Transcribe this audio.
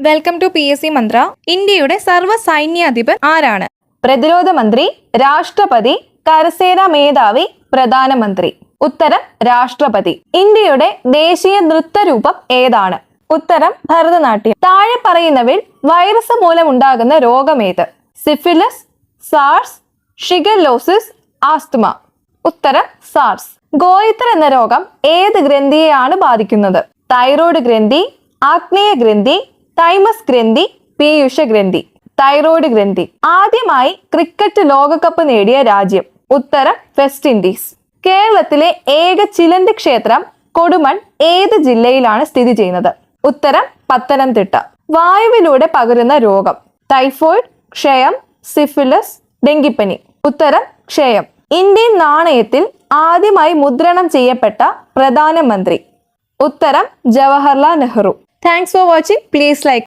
Welcome to PSC മന്ത്ര. ഇന്ത്യയുടെ സർവ്വ സൈന്യാധിപൻ ആരാണ്? പ്രതിരോധ മന്ത്രി, രാഷ്ട്രപതി, കരസേനാ മേധാവി, പ്രധാനമന്ത്രി. ഉത്തരം രാഷ്ട്രപതി. ഇന്ത്യയുടെ ദേശീയ നൃത്തരൂപം ഏതാണ്? ഉത്തരം ഭരതനാട്യം. താഴെ പറയുന്നവയിൽ വൈറസ് മൂലമുണ്ടാകുന്ന രോഗമേത്? Syphilis, SARS, shigellosis, asthma. ഉത്തരം സാർസ്. ഗോയിറ്റർ എന്ന രോഗം ഏത് ഗ്രന്ഥിയെയാണ് ബാധിക്കുന്നത്? തൈറോയ്ഡ് ഗ്രന്ഥി, ആഗ്നേയ ഗ്രന്ഥി, തൈമസ് ഗ്രന്ഥി, പീയൂഷ ഗ്രന്ഥി. തൈറോയ്ഡ് ഗ്രന്ഥി. ആദ്യമായി ക്രിക്കറ്റ് ലോകകപ്പ് നേടിയ രാജ്യം? ഉത്തരം വെസ്റ്റ് ഇൻഡീസ്. കേരളത്തിലെ ഏക ചിലന്തി ക്ഷേത്രം കൊടുമൺ ഏത് ജില്ലയിലാണ് സ്ഥിതി ചെയ്യുന്നത്? ഉത്തരം പത്തനംതിട്ട. വായുവിലൂടെ പകരുന്ന രോഗം? ടൈഫോയിഡ്, ക്ഷയം, സിഫിലിസ്, ഡെങ്കിപ്പനി. ഉത്തരം ക്ഷയം. ഇന്ത്യൻ നാണയത്തിൽ ആദ്യമായി മുദ്രണം ചെയ്യപ്പെട്ട പ്രധാനമന്ത്രി? ഉത്തരം Jawaharlal Nehru. Thanks for watching. Please like.